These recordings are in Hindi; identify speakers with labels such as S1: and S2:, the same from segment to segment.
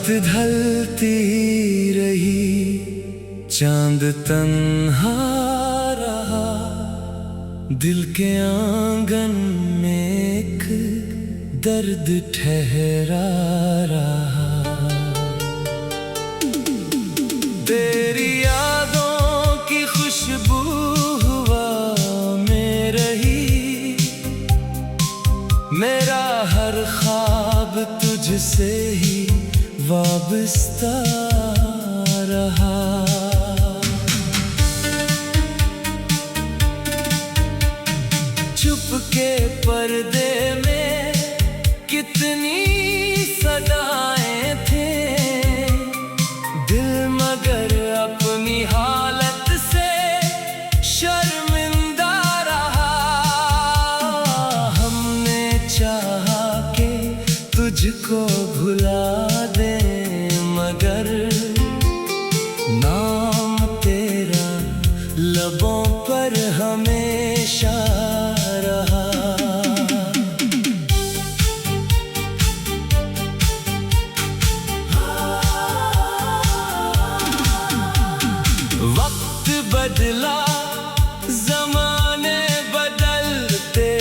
S1: ढलती रही, चांद तन्हा रहा, दिल के आंगन में एक दर्द ठहरा रहा। तेरी यादों की खुशबू हवा में रही, मेरा हर ख्वाब तुझसे ही वाबस्ता रहा। चुपके पर्दे में कितनी सदाएं थे, दिल मगर अपनी हालत से शर्मिंदा रहा। हमने चाहा कि तुझको भुला दे, मगर नाम तेरा लबों पर हमेशा रहा। वक्त बदला, ज़माने बदलते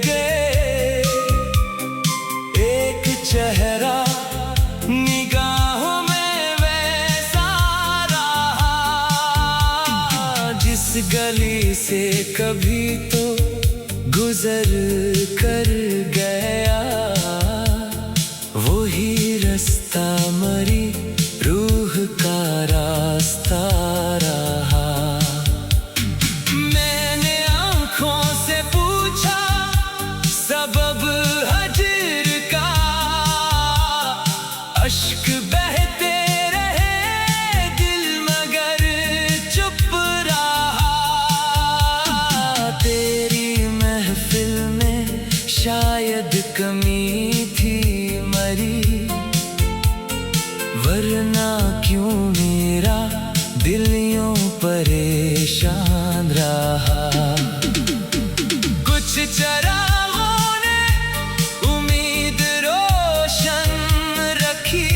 S1: गए, एक चेहरा निगाहों में वैसा रहा। जिस गली से कभी तो गुजर कर गया, वही रास्ता मरी रूह का रास्ता रहा। मैंने आँखों से पूछा सबब हजर का, अश्क बहते रहे दिल मगर चुप रहा। तेरी महफिल में शायद कमी थी मरी, वरना क्यों मेरा दिल यूं परेशान रहा। कुछ चरागों ने उम्मीद रोशन रखी,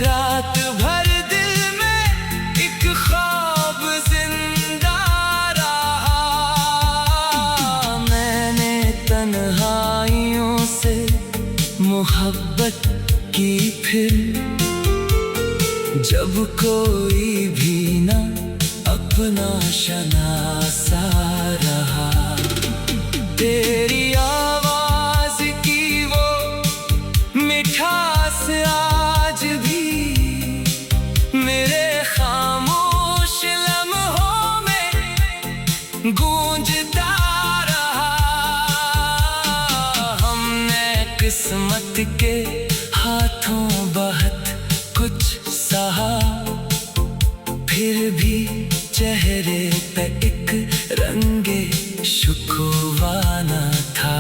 S1: रात भर दिल में एक ख्वाब जिंदा रहा। मैंने तन्हाइयों से मोहब्बत की, फिर जब कोई भी ना अपना शनासा रहा। तेरी आवाज की वो मिठास आज भी मेरे खामोश लम्हों में गूंजता रहा। हमने किस्मत के हाथों बहुत कुछ सहा, फिर भी चेहरे पे एक रंगे शुकवा न था।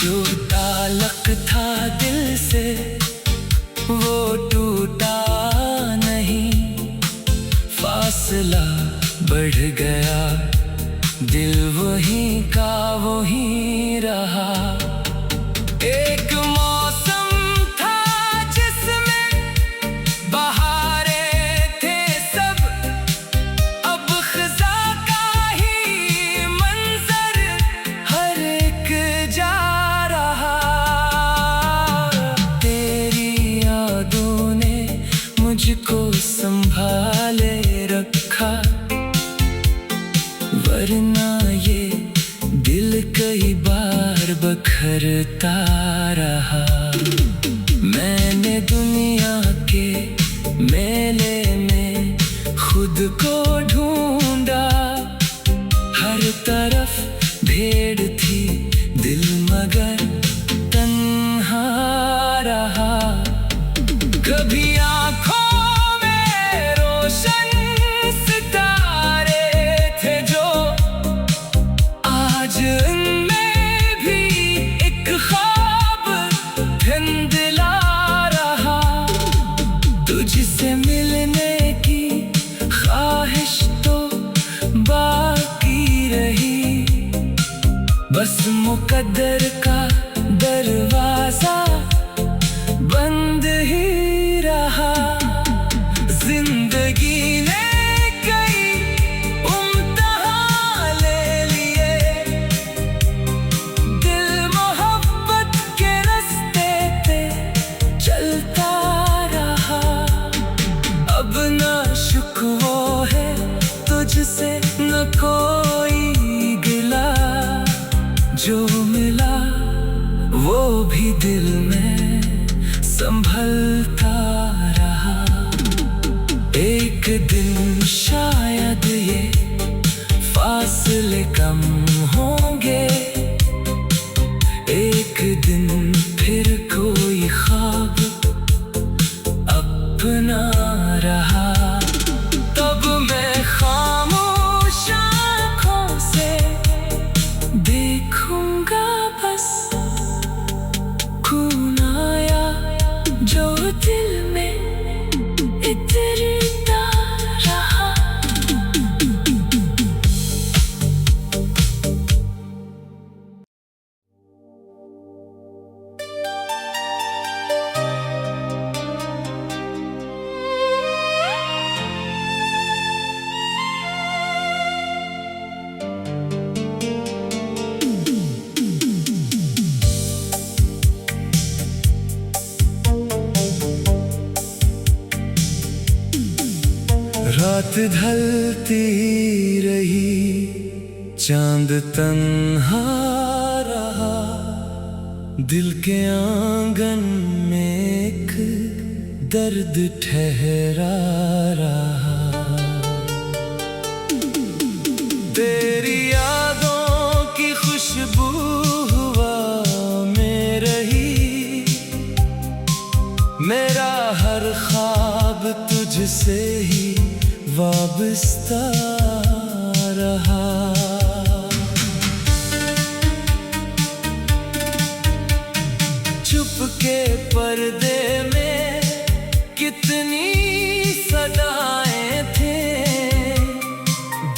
S1: जो ताल्लुक था दिल से वो टूटा नहीं, फासला बढ़ गया, दिल वहीं का वहीं रहा। एक मौसम था जिसमें बहारें थे सब, अब खज़ा का ही मंजर हर एक जा रहा। तेरी यादों ने मुझको संभाले रखा, वरना ये दिल कई बार बखरता रहा। मैंने दुनिया के मेले में खुद को ढूंढा, हर तरफ भीड़ थी दिल मगर तन्हा रहा। कभी आँखों में रोशन सितारे थे जो, आज उनमें भी एक ख्वाब धुंधला रहा। तुझसे मिलने की ख्वाहिश तो बाकी रही, बस मुकद्दर का दरवाजा दिल में संभलता रहा। एक दिन शायद ये फासले कम होंगे, एक दिन फिर कोई ख्वाब अपना रहा। तब मैं खामोश आँखों से देखूंगा बस खून आया जो दिल में इतरता रहा। रात ढलती रही, चांद तन्हा रहा, दिल के आंगन में एक दर्द ठहरा रहा। तेरी यादों की खुशबू हवा में रही, मेरा हर ख्वाब तुझसे ही वाबस्ता रहा। चुपके पर्दे में कितनी सदाएं थे,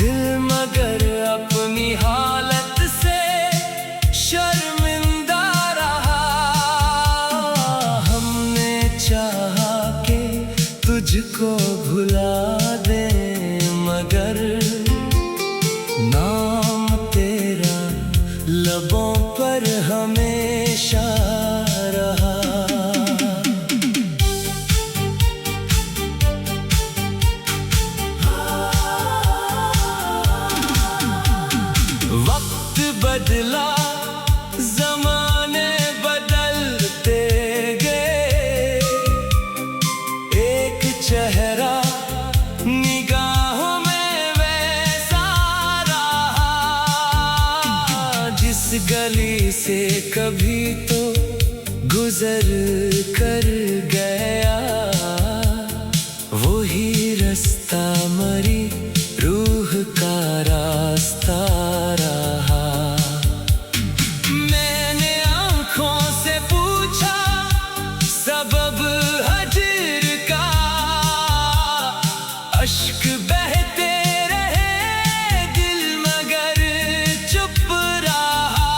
S1: दिल मगर अपनी हालत से शर्मिंदा रहा। हमने चाहा कि तुझको भुला दे, मगर नाम तेरा लबों पर हमेशा रहा। वक्त बदला, जमाने बदलते गए, एक चेहरा निगाहों में वैसा रहा। जिस गली से कभी तो गुजर कर गया, वही रास्ता मरी रूह का रास्ता रहा। मैंने आँखों से पूछा सबब हजर का, अश्क बहते रहे दिल मगर चुप रहा।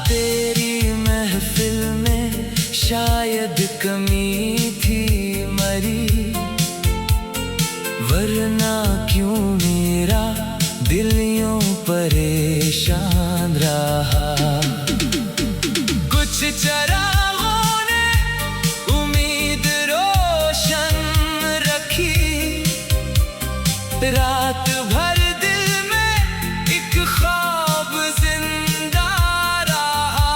S1: तेरी महफिल में शायद कमी थी मरी, वरना क्यों मेरा दिल यूं परेशान रहा। कुछ चरागों ने उम्मीद रोशन रखी, रात भर दिल में एक ख्वाब जिंदा रहा।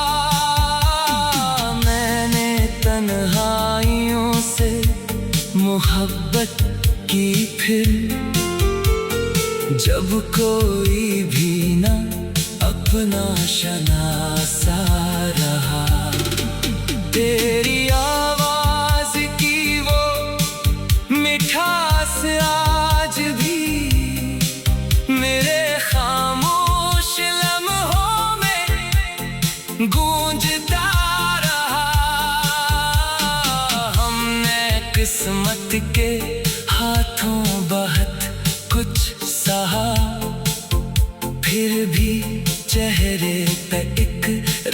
S1: मैंने तन्हाइयों से मोहब्बत की, फिर जब कोई भी ना अपना शनासा रहा। तेरी आवाज की वो मिठास आज भी मेरे खामोश लम्हों में गूंजता रहा। हमने किस्मत के हाथों बहुत कुछ सहा, फिर भी चेहरे पे एक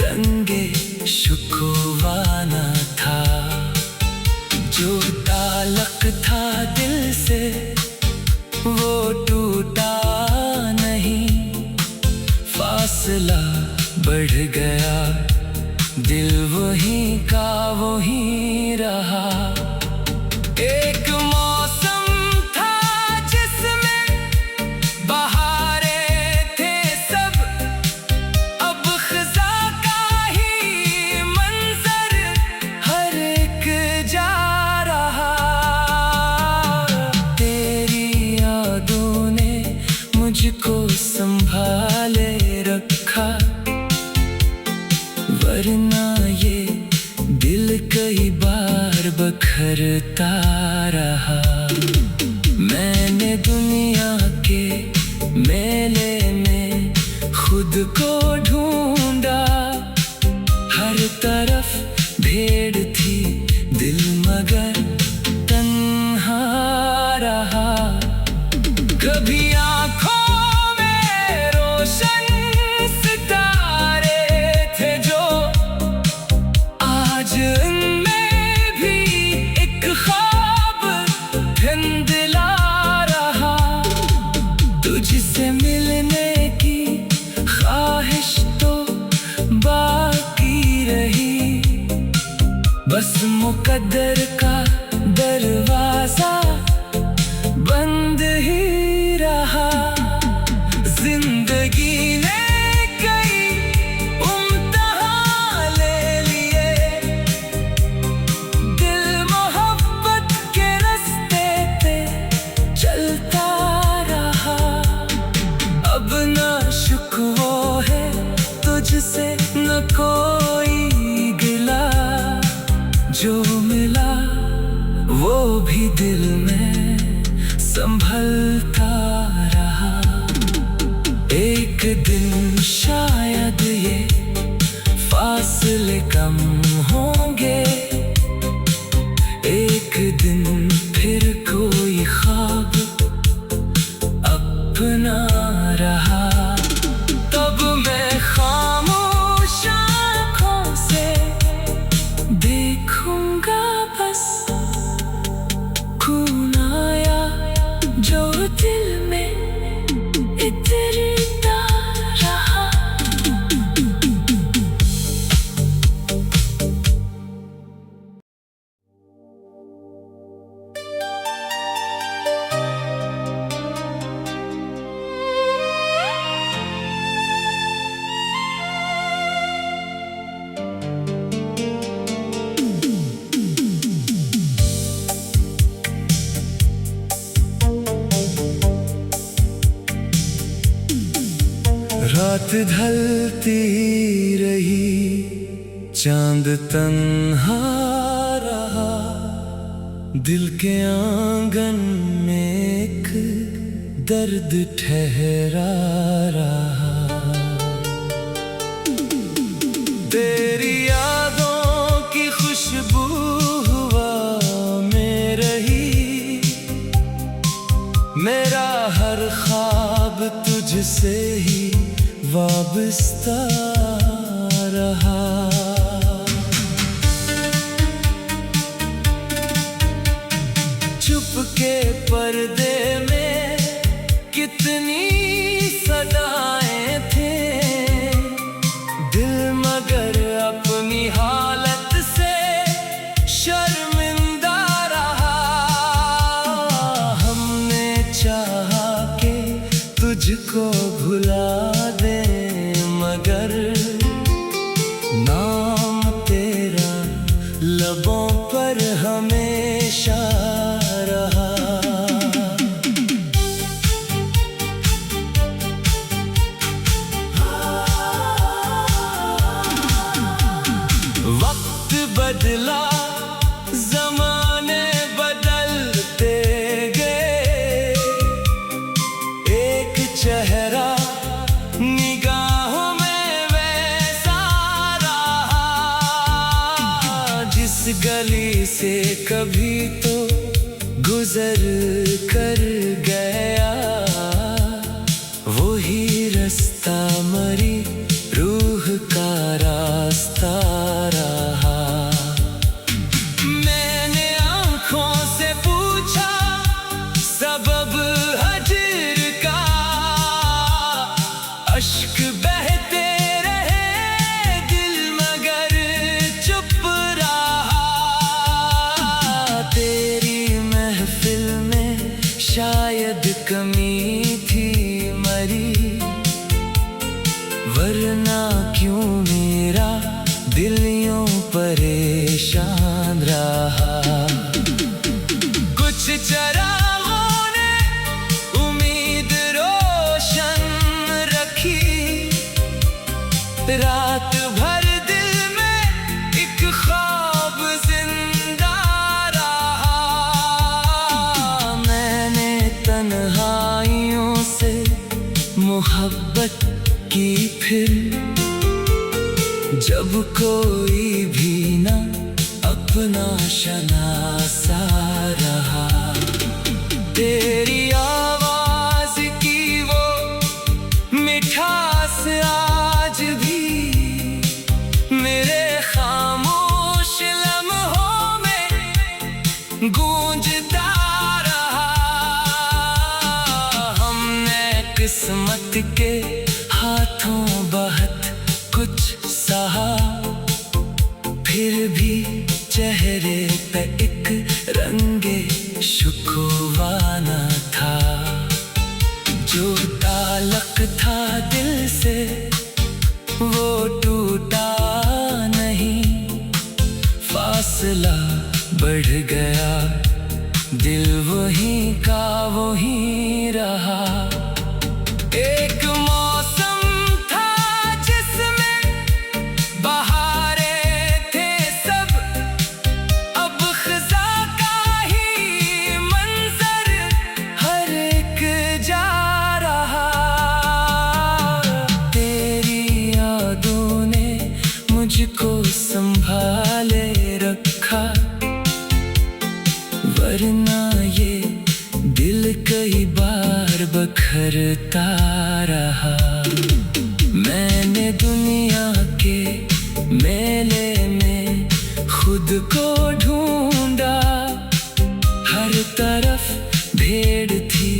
S1: रंगे शुकवा न था। जो ताल्लुक था दिल से वो टूटा नहीं, फासला बढ़ गया, दिल वहीं का वहीं रहा। एक मौसम था जिसमें बहारें थे सब, अब खज़ां का ही बिखरता रहा। मैंने दुनिया के मेले में खुद को ढूंढा, हर तरफ भीड़ थी, दिल मगर तन्हा रहा। कभी आँखों में रोशन सितारे थे जो, आज उनमें भी एक ख्वाब धुंधला रहा। तुझसे मिलने की ख्वाहिश तो बाकी रही, बस मुकद्दर का दरवाजा बंद ही रहा। जिंदगी ने कई इम्तिहान ले लिए, दिल मोहब्बत के रास्ते पे चलता रहा। अब ना शुक्वा है तुझसे न कोई गिला, जो मिला वो भी दिल में संभलता रहा। एक दिन शायद ये फासले कम होंगे, एक दिन फिर कोई ख्वाब अपना रहा। तब मैं खामोश आँखों से देखूंगा बस खून आया जो दिल में इतरता रहा। रात ढलती रही, चांद तन्हा रहा, दिल के आंगन में एक दर्द ठहरा रहा। तेरी यादों की खुशबू हवा में रही, मेरा हर ख्वाब तुझसे ही वाबस्ता रहा। चुपके पर्दे में कितनी सदाएं थे, दिल मगर अपनी हालत से शर्मिंदा रहा। हमने चाहा कि तुझको भुला दे, मगर नाम तेरा लबों पर हमेशा रहा। वक्त बदला, जमाने बदलते गए, एक चेहरा निगाहों में वैसा रहा। जिस गली से कभी तो गुजर कर गया, वही रास्ता मरी रूह का रास्ता रहा। मैंने आँखों से पूछा सबब हजर का, अश्क बहते रहे दिल मगर चुप रहा। तेरी महफिल में शायद कमी थी मरी, वरना क्यों मेरा दिल यूं परेशान रहा। कुछ चरागों ने उम्मीद रोशन रखी, रात भर दिल में एक ख्वाब जिंदा रहा। तन्हाइयों से मोहब्बत की फिर, जब कोई भी ना अपना शनासा रहा। तेरी आवाज की वो मिठास आज भी मेरे खामोश लम्हों में गूंजता रहा। हमने किस्मत के हाथों बहुत कुछ सहा, फिर भी चेहरे पे एक रंगे शुकवा न था। जो ताल्लुक था दिल से वो टूटा नहीं, फासला बढ़ गया, दिल वहीं का वहीं रहा। एक मौसम था जिसमें बहारें थे सब, अब खज़ा का ही मंजर हर एक जा रहा। तेरी यादों ने मुझको संभाले रखा, वरना ये दिल कई बार बखरता रहा। मैंने दुनिया के मेले में खुद को ढूंढा, हर तरफ भीड़ थी,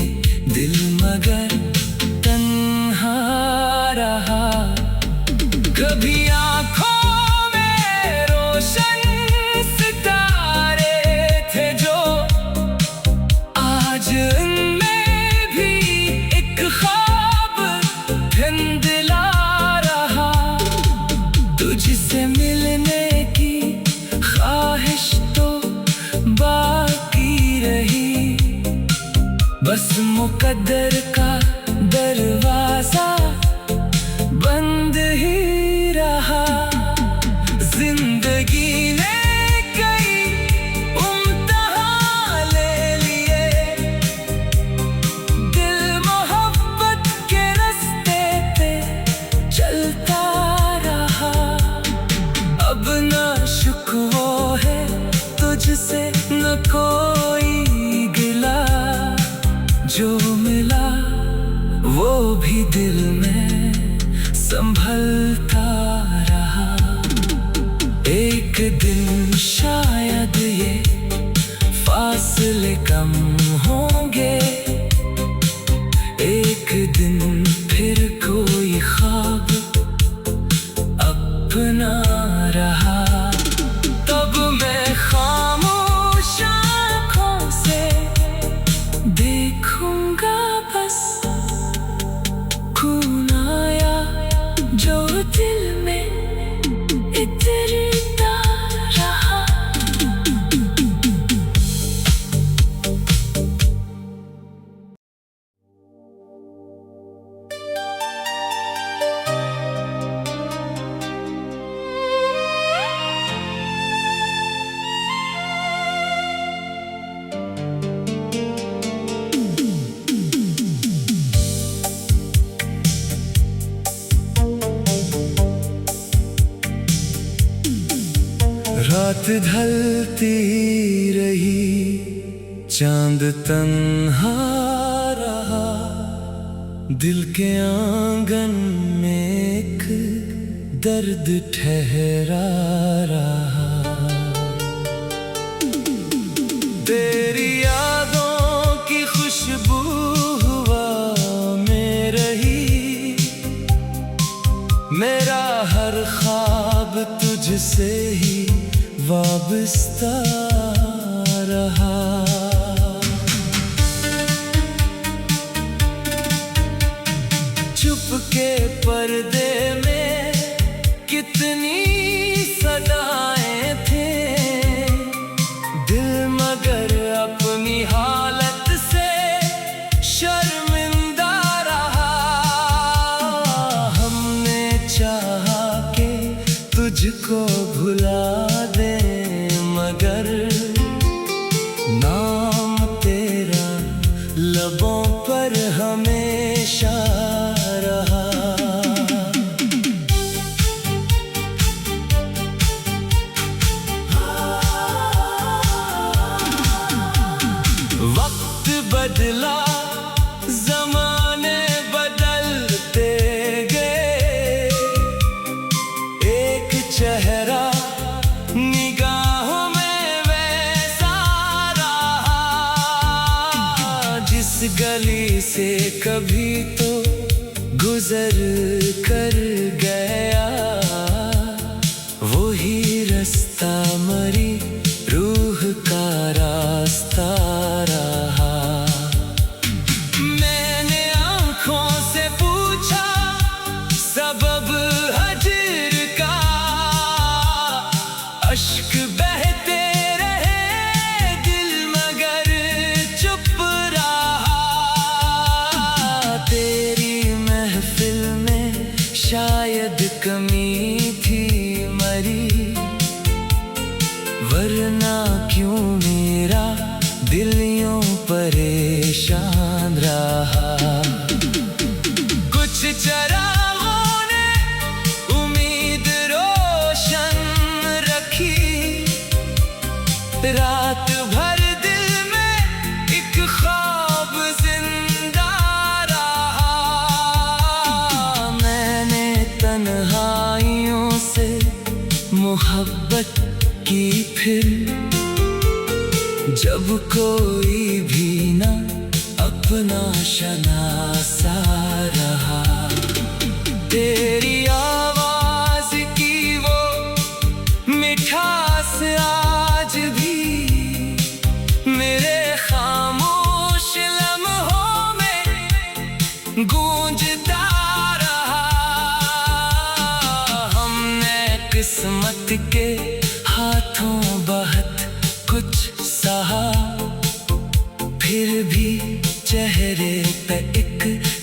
S1: दिल मगर तन्हा रहा। कभी आँखों में रोशन सितारे थे जो, आज उनमें भी एक ख्वाब धुंधला रहा। तुझसे मिलने की ख्वाहिश तो बाकी रही, बस मुकद्दर का दरवाजा बंद ही रहा। जिंदगी ने कई इम्तिहान ले लिए, दिल मोहब्बत के रास्ते पे चलता रहा। अब ना शुक्वा है तुझसे न कोई गिला, जो मिला वो भी दिल में संभलता रहा। एक दिन शायद ये फासले कम होंगे, एक दिन फिर कोई ख्वाब अपना रहा। तब मैं खामोश आँखों से देखूंगा बस खून आया जो दिल में इतरता रहा। रात ढलती रही, चांद तन्हा रहा, दिल के आंगन में एक दर्द ठहरा रहा। तेरी यादों की खुशबू हवा में रही, मेरा हर ख्वाब तुझसे ही वाबस्ता रहा। चुपके पर्दे में कितनी सदाएं थे, दिल मगर अपनी हालत से शर्मिंदा रहा। हमने चाहा कि तुझको भुला दे, मगर नाम तेरा लबों पर हमेशा रहा। वक्त बदला, जमाने बदलते गए, एक चेहरा निगाहों में वैसा रहा। जिस गली से कभी तो गुजर कर गया, वही रास्ता मरी रूह का रास्ता रहा। मैंने आँखों से पूछा सबब हजर का, अश्क बहते रहे दिल मगर चुप रहा। तेरी महफिल में शायद कमी थी मरी, वरना क्यों मेरा दिल यूं परेशान रहा। कुछ चरागों ने उम्मीद रोशन रखी, रात भर दिल में एक ख्वाब जिंदा रहा। मैंने तन्हाइयों से मोहब्बत की फिर, जब कोई भी ना अपना शनासा रहा। तेरी आवाज की वो मिठास आज भी मेरे खामोश लम्हों में गूंजता रहा। हमने किस्मत के हाथों बहुत कुछ सहा, फिर भी चेहरे पे एक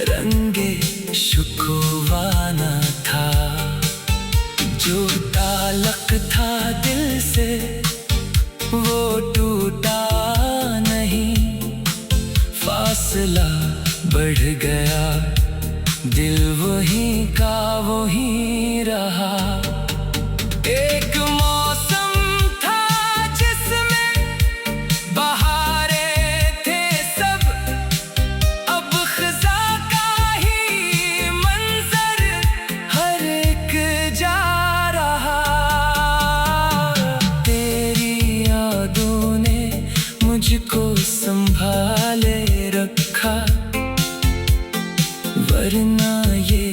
S1: रंगे शुकवा न था। जो ताल्लुक था दिल से वो टूटा नहीं, फासला बढ़ गया, दिल वहीं का वहीं रहा। एक मौसम था जिसमें बहारें थे सब, अब खज़ा का ही मंजर हर एक जा रहा। तेरी यादों ने मुझको संभाले रखा, वरना ये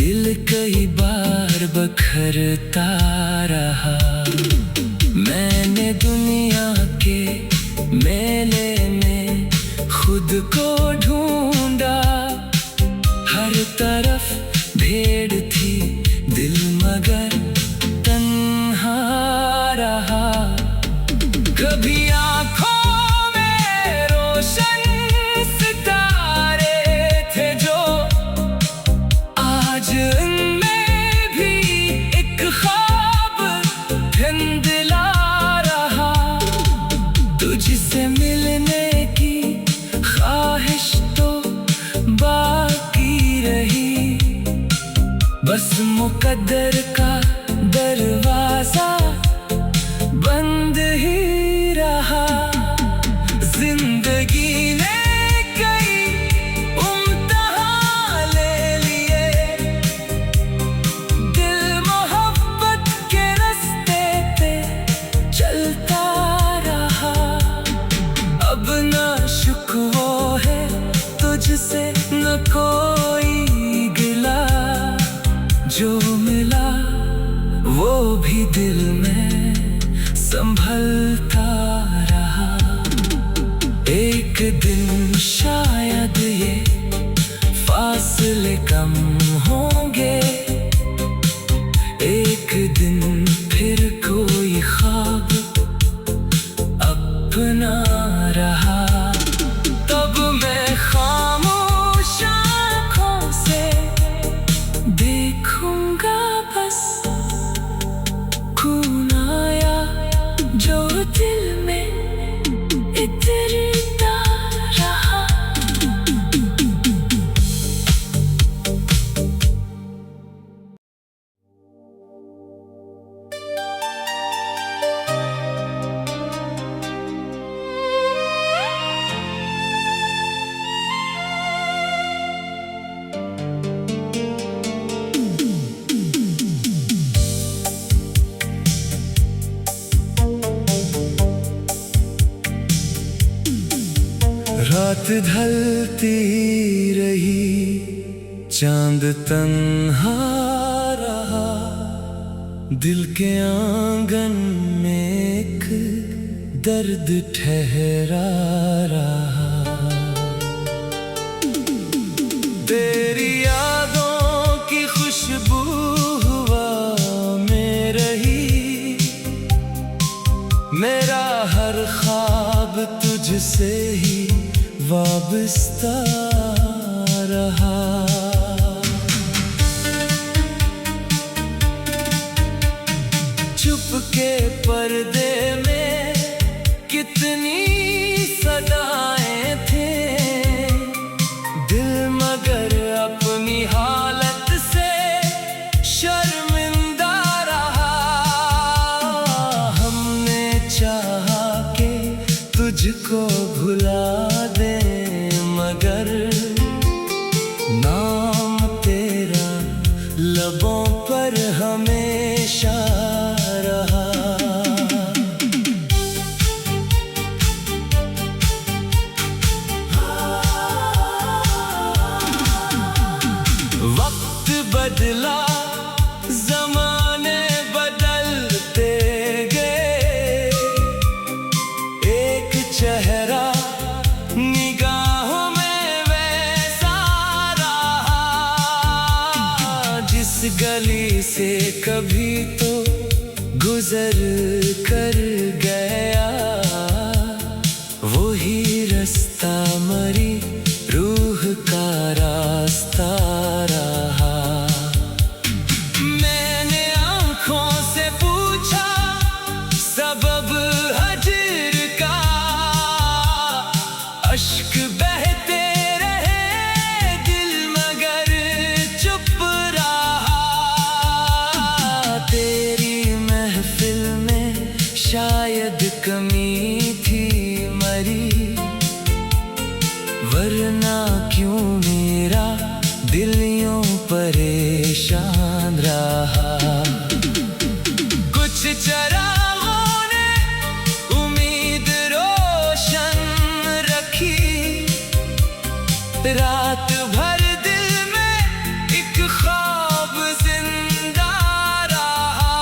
S1: दिल कई बार बखरता रहा। मैंने दुनिया के मेले में खुद को ढूंढा, हर तरफ भीड़ थी दिल मगर तन्हा रहा। कभी आँखों में रोशन सितारे थे जो, आज उनमें भी एक ख्वाब धुंधला रहा। तुझसे मिलने की ख्वाहिश तो बाकी रही, बस मुकद्दर का दरवाजा बंद ही रहा। जिंदगी ने कई इम्तिहान ले लिए, दिल मोहब्बत के रास्ते पे चलता रहा। अब ना शुक्वा है तुझसे न कोई गिला, जो मिला वो भी दिल में संभलता रहा। एक दिन शायद ये फासले कम होंगे, एक दिन फिर कोई ख्वाब अपना रहा। तब मैं खामोश आँखों से देखूंगा बस रात ढलती रही, चांद तन्हा रहा, दिल के आंगन में एक दर्द ठहरा रहा। तेरी यादों की खुशबू हवा में रही, मेरा हर ख्वाब तुझसे ही वाबस्ता रहा। चुपके पर्दे में कितनी सदाएं थे, दिल मगर अपनी हालत से शर्मिंदा रहा। हमने चाहा कि तुझको भुला दे, मगर नाम तेरा लबों पर हमेशा रहा। वक्त बदला, जमाने बदलते गए, एक चेहरा निगाहों में वैसा रहा। जिस गली से कभी तो गुजर कर गया, वही रास्ता मरी रूह का रास्ता रहा। मैंने आंखों से पूछा सबब हजर का, अश्क बहते रहे दिल मगर चुप रहा। तेरी महफिल में शायद कमी थी मरी, वरना क्यों मेरा दिल यूं परेशान रहा। कुछ चरागों ने उम्मीद रोशन रखी, रात भर दिल में एक ख्वाब जिंदा रहा।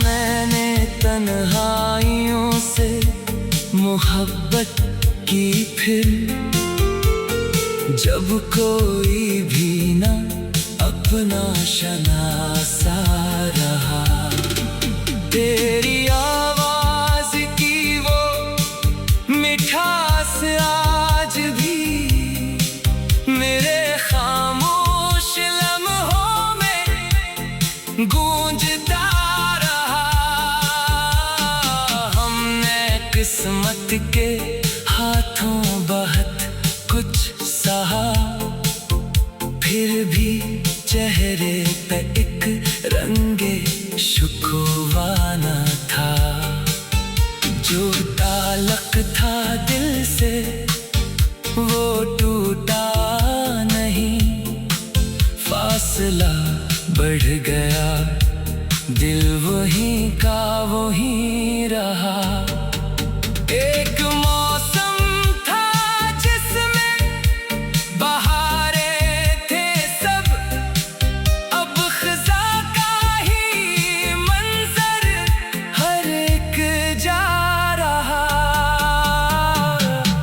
S1: मैंने तन्हाइयों से मोहब्बत की, फिर जब कोई भी ना अपना शनासा रहा। तेरी आवाज की वो मिठास आज भी मेरे खामोश लम्हों में गूंजता रहा। हमने किस्मत के हाथों बहुत कुछ सहा, फिर भी चेहरे पे एक रंगे शुकवा न था। जो ताल्लुक था दिल से वो टूटा नहीं, फासला बढ़ गया, दिल वहीं का वहीं रहा। एक मौसम था जिसमें बहारें थे सब, अब खज़ा का ही मंजर हर एक जा रहा।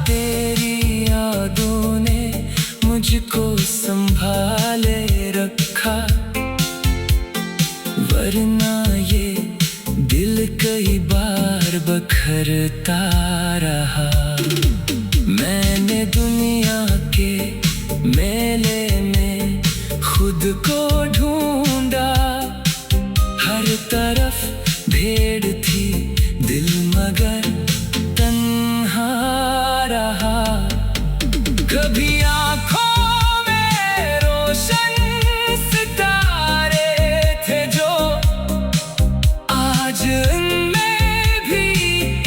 S1: तेरी यादों ने मुझको संभाले रखा, वरना ये दिल कई बार बखरता रहा। मैंने दुनिया के मेले में खुद को ढूंढा, हर तरफ भीड़ थी दिल मगर तन्हा रहा। कभी आँखों में रोशन सितारे थे जो, आज उनमें भी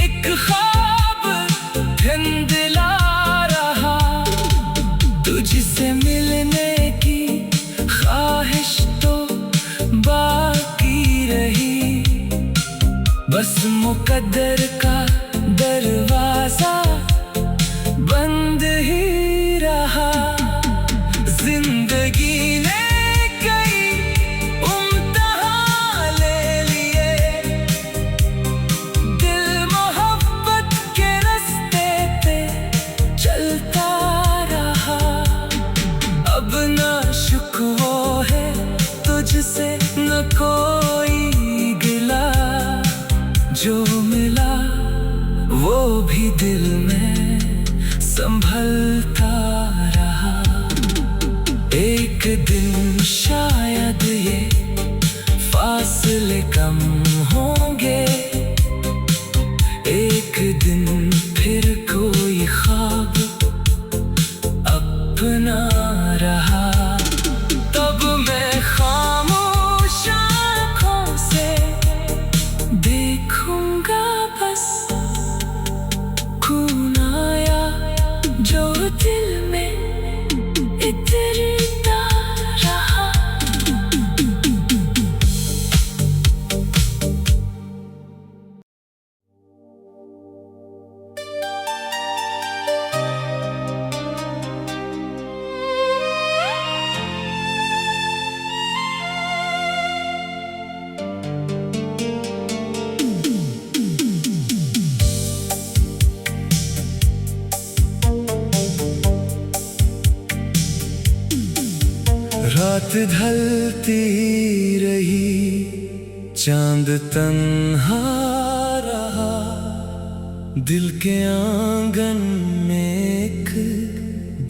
S1: एक ख्वाब धुंधला रहा। तुझसे मिलने की ख्वाहिश तो बाकी रही, बस मुकद्दर का दरवाजा दिन शायद ये फासले कम होंगे, एक दिन फिर कोई ख्वाब अपना रहा। तब मैं खामोश आँखों से देखूंगा बस खून आया जो दिल में इतरता रहा। रात ढलती रही, चांद तन्हा रहा, दिल के आंगन में एक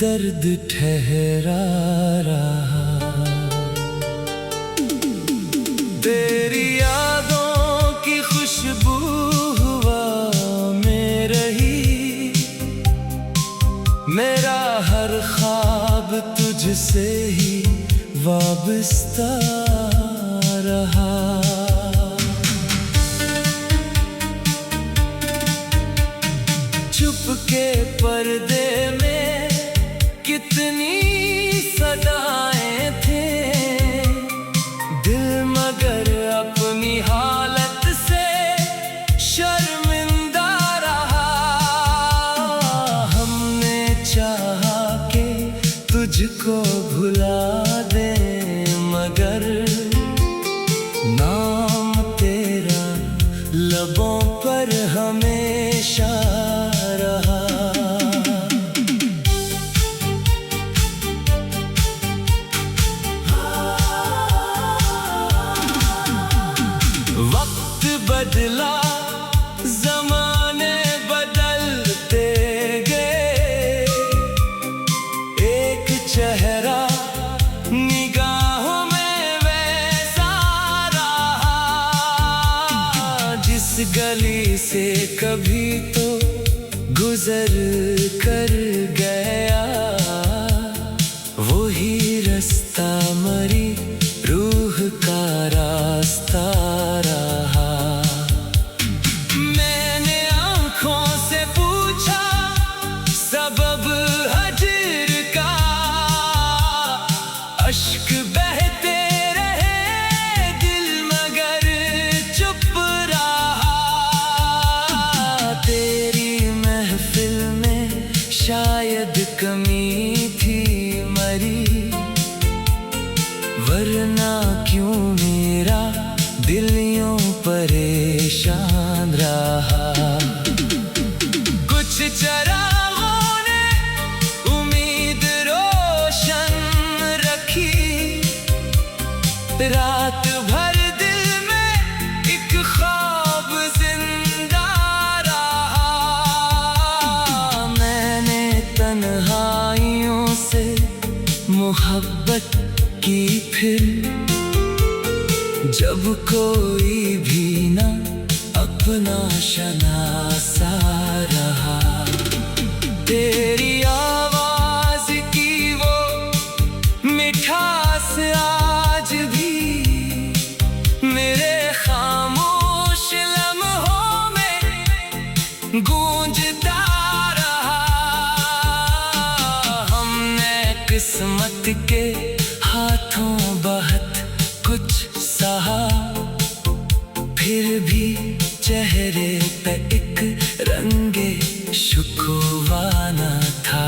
S1: दर्द ठहरा रहा। तेरी यादों की खुशबू हवा में रही, मेरा हर ख्वाब तुझसे ही वाबस्ता रहा। चुपके पर्दे में कितनी सदाएं थे, दिल मगर अपनी हालत से शर्मिंदा रहा। हमने चाहा कि तुझको भुला दे, मगर नाम तेरा लबों पर हमेशा रहा। वक्त बदला, जमाने बदलते गए, एक चेहरा निगाहों में वैसा रहा। जिस गली से कभी तो गुजर कर गया, वही रास्ता मरी रूह का रास्ता रहा। मैंने आँखों से पूछा सबब हजर का, अश्क बहते रहे दिल मगर चुप रहा। तेरी महफिल में शायद कमी थी मरी, वरना क्यों मेरा दिल यूं परेशान रहा। कुछ चरागों ने उम्मीद रोशन रखी, रात भर दिल में एक ख्वाब जिंदा रहा। मैंने तन्हाइयों से मोहब्बत की, फिर जब कोई भी ना अपना शनासा रहा। तेरी आवाज की वो मिठास आज भी मेरे खामोश लम्हों में गूंजता रहा। हमने किस्मत के हाथों बहुत कुछ सहा, फिर भी चेहरे पे एक रंगे शुकवा न था।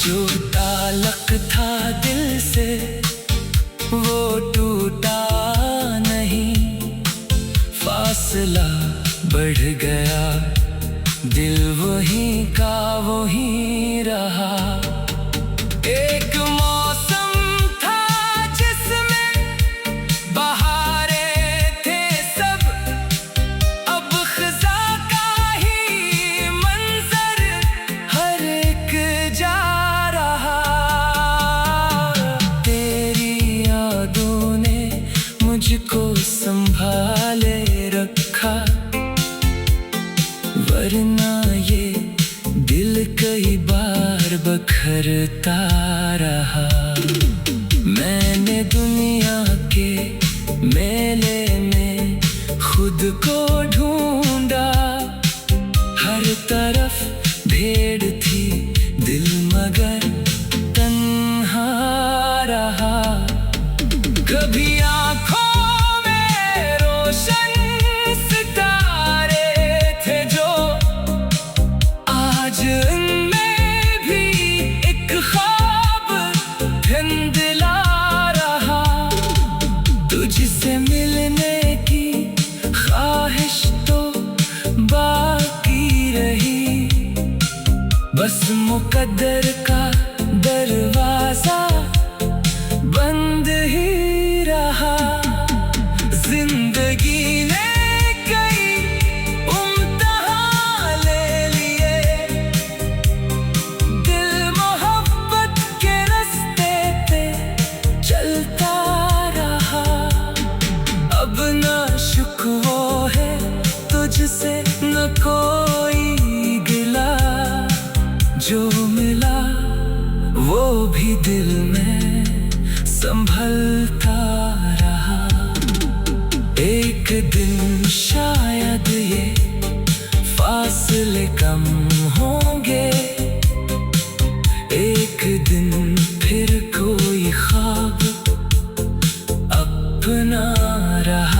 S1: जो ताल्लुक था दिल से वो टूटा नहीं, फासला बढ़ गया, दिल वहीं का वहीं रहा। एक मौसम था जिसमें बहारें थे सब, अब खज़ा का ही मंजर हर एक जा रहा। बखरता रहा। मैंने दुनिया के मेले में खुद को ढूंढा, हर तरफ भीड़ थी, दिल मगर तन्हा रहा। कभी आँखों में रोशन सितारे थे जो, आज उनमें भी एक ख्वाब धुंधला रहा। तुझसे मिलने की ख्वाहिश तो बाकी रही, बस मुकद्दर का दरवाजा बंद ही रहा। जिंदगी ने कई इम्तिहान ले लिए, दिल मोहब्बत के रास्ते पे चलता रहा। अब ना शुक्वा है तुझसे न कोई गिला, जो मिला वो भी दिल में संभलता रहा। एक दिन शायद ये फासले कम होंगे, एक दिन फिर कोई ख्वाब अपना रहा।